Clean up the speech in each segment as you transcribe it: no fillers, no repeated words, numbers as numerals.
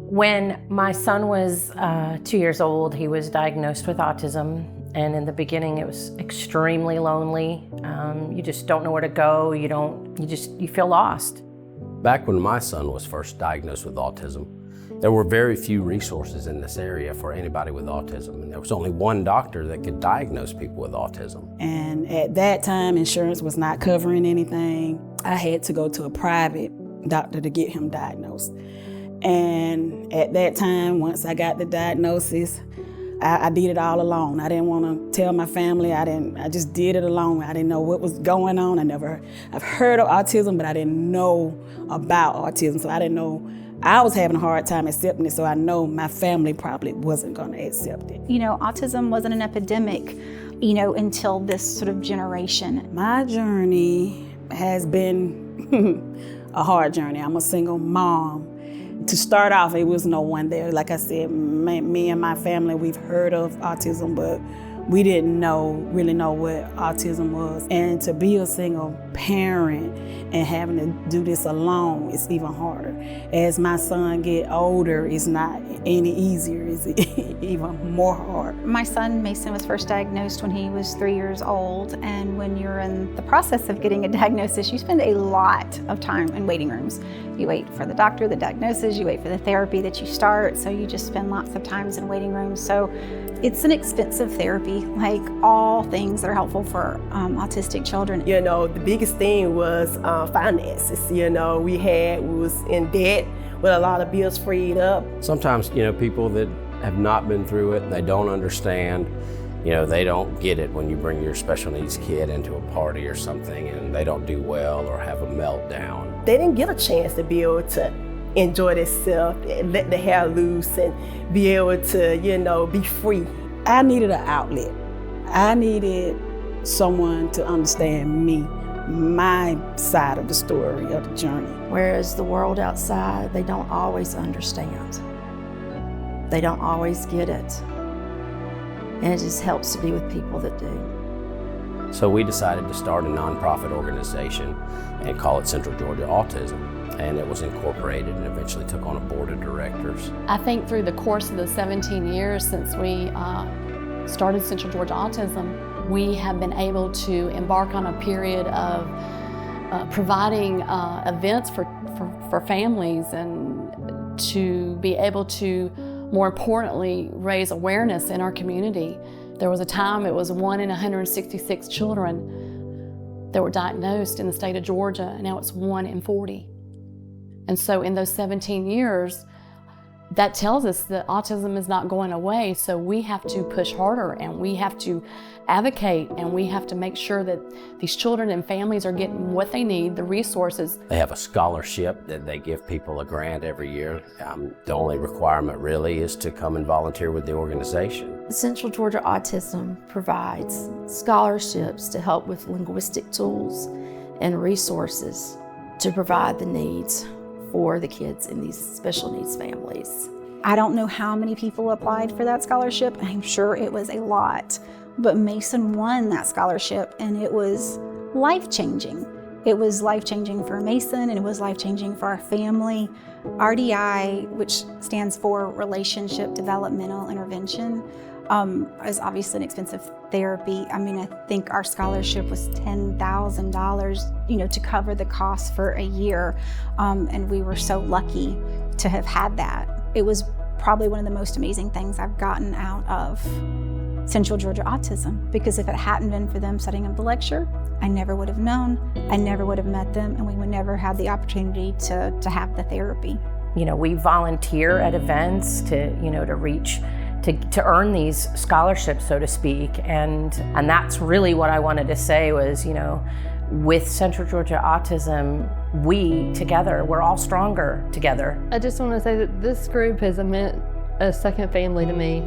When my son was 2 years old, he was diagnosed with autism. And in the beginning, it was extremely lonely. You just don't know where to go. You feel lost. Back when my son was first diagnosed with autism, there were very few resources in this area for anybody with autism. And there was only one doctor that could diagnose people with autism. And at that time, insurance was not covering anything. I had to go to a private doctor to get him diagnosed. And at that time, once I got the diagnosis, I did it all alone. I didn't want to tell my family. I just did it alone. I didn't know what was going on. I've heard of autism, but I didn't know about autism. So I didn't know, I was having a hard time accepting it. So I know my family probably wasn't going to accept it. You know, autism wasn't an epidemic, you know, until this sort of generation. My journey has been a hard journey. I'm a single mom. To start off, it was no one there. Like I said, me and my family, we've heard of autism, but we didn't really know what autism was. And to be a single parent and having to do this alone is even harder. As my son get older, it's not any easier, it's even more hard. My son, Mason, was first diagnosed when he was 3 years old. And when you're in the process of getting a diagnosis, you spend a lot of time in waiting rooms. You wait for the doctor, the diagnosis, you wait for the therapy that you start. So you just spend lots of times in waiting rooms. So it's an expensive therapy, like all things that are helpful for autistic children. You know, the biggest thing was finances. You know, we was in debt with a lot of bills freed up. Sometimes, you know, people that have not been through it, they don't understand. You know, they don't get it when you bring your special needs kid into a party or something and they don't do well or have a meltdown. They didn't get a chance to be able to enjoy themselves and let the hair loose and be able to, you know, be free. I needed an outlet. I needed someone to understand me, my side of the story, of the journey. Whereas the world outside, they don't always understand. They don't always get it. And it just helps to be with people that do. So we decided to start a nonprofit organization and call it Central Georgia Autism. And it was incorporated and eventually took on a board of directors. I think through the course of the 17 years since we started Central Georgia Autism, we have been able to embark on a period of providing events for families and to be able to, more importantly, raise awareness in our community. There was a time it was 1 in 166 children that were diagnosed in the state of Georgia, and now it's 1 in 40. And so in those 17 years, that tells us that autism is not going away, so we have to push harder and we have to advocate and we have to make sure that these children and families are getting what they need, the resources. They have a scholarship that they give people a grant every year. The only requirement really is to come and volunteer with the organization. Central Georgia Autism provides scholarships to help with linguistic tools and resources to provide the needs for the kids in these special needs families. I don't know how many people applied for that scholarship. I'm sure it was a lot, but Mason won that scholarship and it was life-changing. It was life-changing for Mason and it was life-changing for our family. RDI, which stands for Relationship Developmental Intervention, is obviously an expensive therapy. I mean, I think our scholarship was $10,000, you know, to cover the cost for a year. And we were so lucky to have had that. It was probably one of the most amazing things I've gotten out of Central Georgia Autism, because if it hadn't been for them setting up the lecture, I never would have known, I never would have met them, and we would never have the opportunity to have the therapy. You know, we volunteer at events to reach, to earn these scholarships, so to speak, and that's really what I wanted to say was, you know, with Central Georgia Autism, we together, we're all stronger together. I just want to say that this group has meant a second family to me.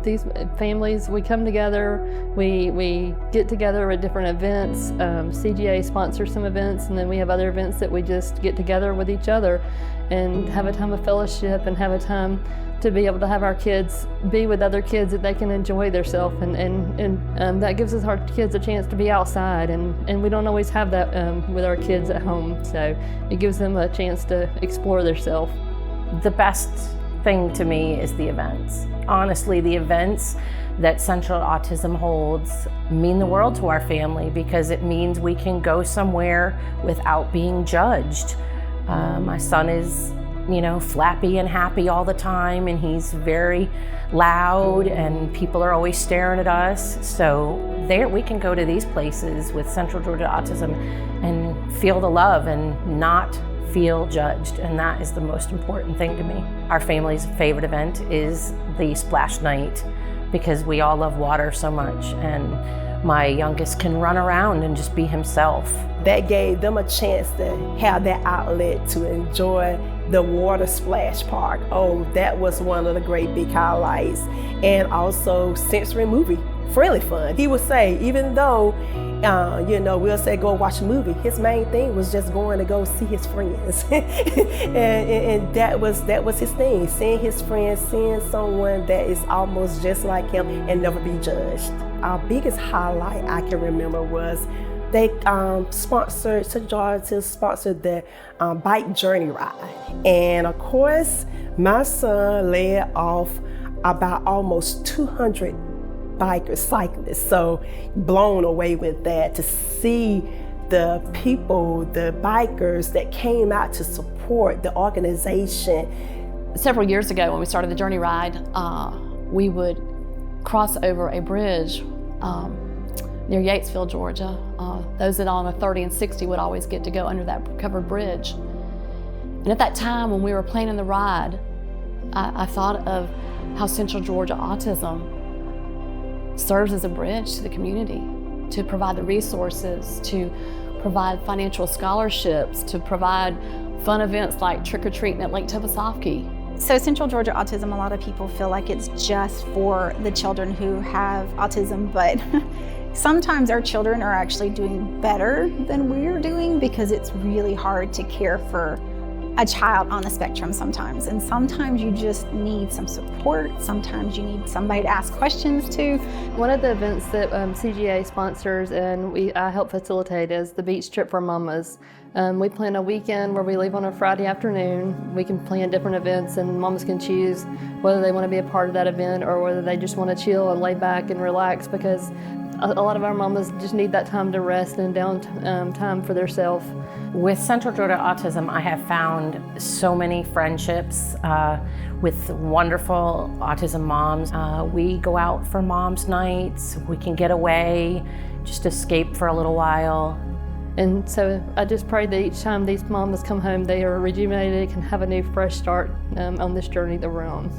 These families, we come together, we get together at different events. CGA sponsors some events, and then we have other events that we just get together with each other and have a time of fellowship and have a time to be able to have our kids be with other kids that they can enjoy themselves, and that gives us our kids a chance to be outside, and we don't always have that with our kids at home, so it gives them a chance to explore themselves. The best thing to me is the events. Honestly, the events that Central Autism holds mean the world to our family because it means we can go somewhere without being judged. My son is, flappy and happy all the time, and he's very loud, and people are always staring at us. So there, we can go to these places with Central Georgia Autism and feel the love and not feel judged, and that is the most important thing to me. Our family's favorite event is the splash night because we all love water so much, and my youngest can run around and just be himself. That gave them a chance to have that outlet to enjoy the water splash park. Oh, that was one of the great big highlights. And also sensory movie, really fun. He would say, even though we'll say go watch a movie, his main thing was just going to go see his friends. and that was his thing, seeing his friends, seeing someone that is almost just like him and never be judged. Our biggest highlight I can remember was they Central Georgia sponsored the bike journey ride. And of course, my son led off about almost 200 bikers, cyclists. So blown away with that, to see the people, the bikers that came out to support the organization. Several years ago when we started the journey ride, we would cross over a bridge near Yatesville, Georgia. Those that on a 30 and 60 would always get to go under that covered bridge. And at that time when we were planning the ride, I thought of how Central Georgia Autism serves as a bridge to the community, to provide the resources, to provide financial scholarships, to provide fun events like trick-or-treating at Lake Tobesofkee. So Central Georgia Autism, a lot of people feel like it's just for the children who have autism, but sometimes our children are actually doing better than we're doing because it's really hard to care for a child on the spectrum sometimes. And sometimes you just need some support. Sometimes you need somebody to ask questions to. One of the events that CGA sponsors and I help facilitate is the Beach Trip for Mamas. We plan a weekend where we leave on a Friday afternoon. We can plan different events and mamas can choose whether they want to be a part of that event or whether they just want to chill and lay back and relax, because a lot of our mamas just need that time to rest and time for themselves. With Central Georgia Autism, I have found so many friendships with wonderful autism moms. We go out for moms' nights. We can get away, just escape for a little while. And so I just pray that each time these mamas come home, they are rejuvenated, can have a new fresh start on this journey that we're on.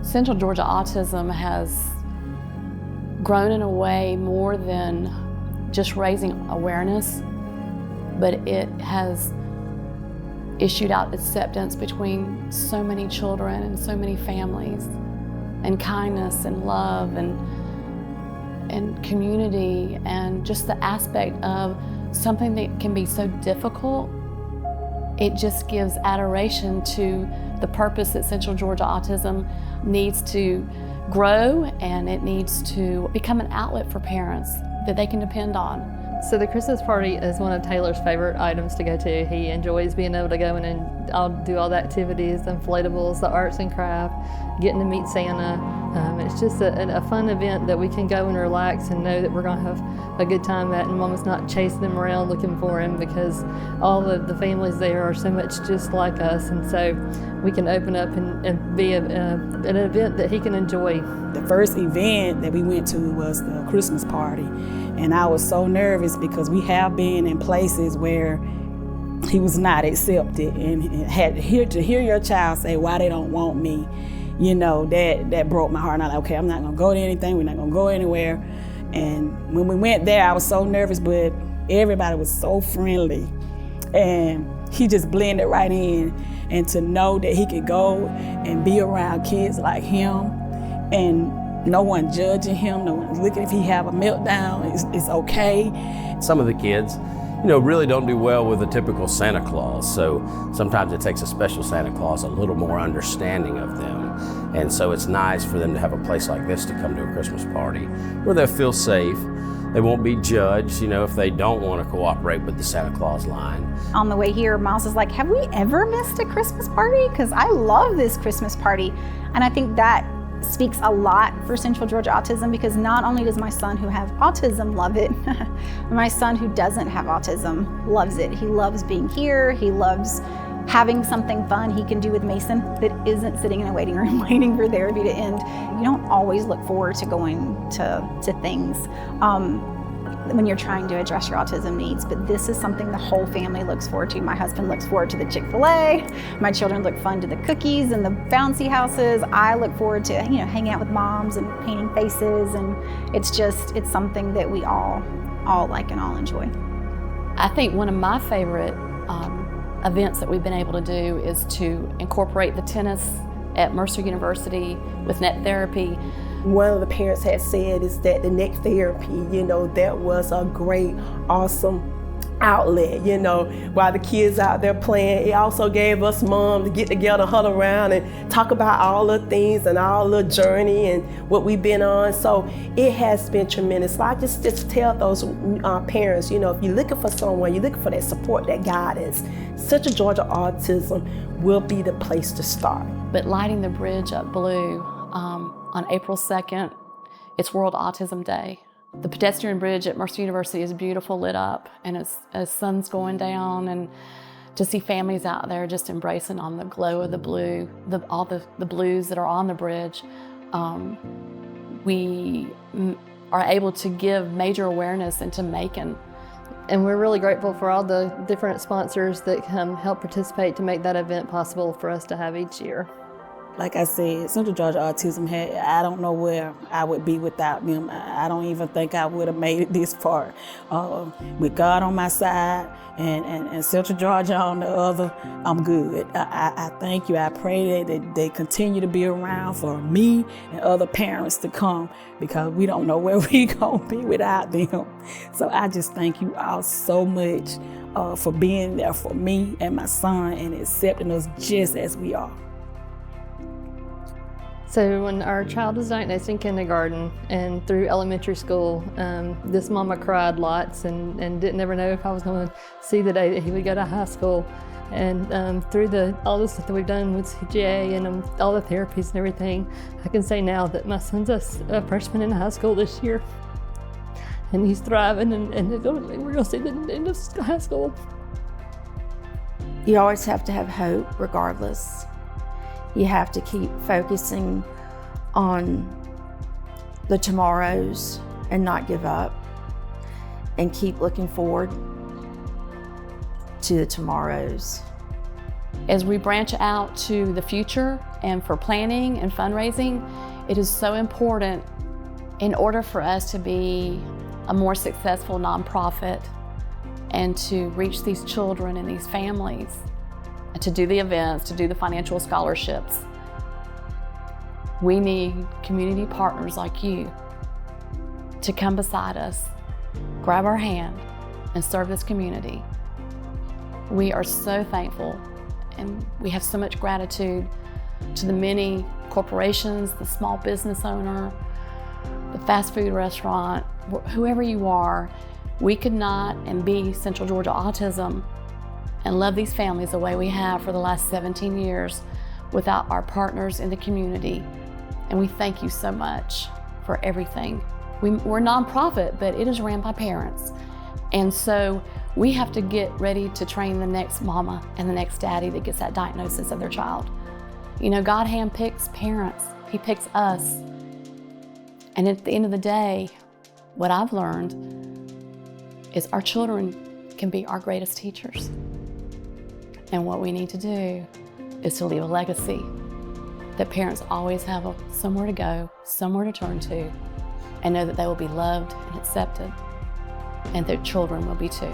Central Georgia Autism has grown in a way more than just raising awareness, but it has issued out acceptance between so many children and so many families, and kindness and love and community, and just the aspect of something that can be so difficult. It just gives adoration to the purpose that Central Georgia Autism needs to grow, and it needs to become an outlet for parents that they can depend on. So the Christmas party is one of Taylor's favorite items to go to. He enjoys being able to go in and I'll do all the activities, the inflatables, the arts and craft, getting to meet Santa. It's just a fun event that we can go and relax and know that we're going to have a good time at, and Mama's not chasing him around looking for him, because all of the families there are so much just like us, and so we can open up and be an event that he can enjoy. The first event that we went to was the Christmas party, and I was so nervous because we have been in places where he was not accepted, and had to hear your child say why they don't want me, that broke my heart. And I'm like, okay, I'm not gonna go to anything, we're not gonna go anywhere. And when we went there, I was so nervous, but everybody was so friendly, and he just blended right in. And to know that he could go and be around kids like him, and no one judging him, no one looking if he have a meltdown, it's okay. Some of the kids, really don't do well with a typical Santa Claus, so sometimes it takes a special Santa Claus a little more understanding of them. And so it's nice for them to have a place like this to come to a Christmas party where they'll feel safe, they won't be judged, you know, if they don't want to cooperate with the Santa Claus line. On the way here, Miles is like, have we ever missed a Christmas party? Because I love this Christmas party. And I think that speaks a lot for Central Georgia Autism, because not only does my son who has autism love it, my son who doesn't have autism loves it. He loves being here. He loves having something fun he can do with Mason that isn't sitting in a waiting room waiting for therapy to end. You don't always look forward to going to things when you're trying to address your autism needs, but this is something the whole family looks forward to. My husband looks forward to the Chick-fil-A. My children look forward to the cookies and the bouncy houses. I look forward to, you know, hanging out with moms and painting faces, and it's something that we all like and all enjoy. I think one of my favorite events that we've been able to do is to incorporate the tennis at Mercer University with net therapy. One of the parents had said is that the neck therapy, you know, that was a great, awesome outlet, you know, while the kids out there playing. It also gave us mom to get together, huddle around and talk about all the things and all the journey and what we've been on. So it has been tremendous. So I just tell those parents, you know, if you're looking for someone, you're looking for that support, that guidance, Central Georgia Autism will be the place to start. But lighting the bridge up blue on April 2nd, it's World Autism Day. The pedestrian bridge at Mercer University is beautiful, lit up, and as sun's going down, and to see families out there just embracing on the glow of the blue, all the blues that are on the bridge, we are able to give major awareness into Macon. And we're really grateful for all the different sponsors that help participate to make that event possible for us to have each year. Like I said, Central Georgia Autism, I don't know where I would be without them. I don't even think I would have made it this far. With God on my side and Central Georgia on the other, I'm good. I thank you. I pray that they continue to be around for me and other parents to come, because we don't know where we're going to be without them. So I just thank you all so much for being there for me and my son and accepting us just as we are. So when our child was diagnosed in kindergarten and through elementary school, this mama cried lots and didn't ever know if I was going to see the day that he would go to high school. And through all the stuff that we've done with CGA and all the therapies and everything, I can say now that my son's a freshman in high school this year. And he's thriving, and we're going to see the end of high school. You always have to have hope regardless. You have to keep focusing on the tomorrows and not give up, and keep looking forward to the tomorrows. As we branch out to the future and for planning and fundraising, it is so important in order for us to be a more successful nonprofit and to reach these children and these families, and to do the events, to do the financial scholarships. We need community partners like you to come beside us, grab our hand, and serve this community. We are so thankful, and we have so much gratitude to the many corporations, the small business owner, the fast food restaurant, whoever you are. We could not and be Central Georgia Autism and love these families the way we have for the last 17 years without our partners in the community. And we thank you so much for everything. We're a nonprofit, but it is ran by parents. And so we have to get ready to train the next mama and the next daddy that gets that diagnosis of their child. You know, God handpicks parents. He picks us. And at the end of the day, what I've learned is our children can be our greatest teachers. And what we need to do is to leave a legacy that parents always have somewhere to go, somewhere to turn to, and know that they will be loved and accepted, and their children will be too.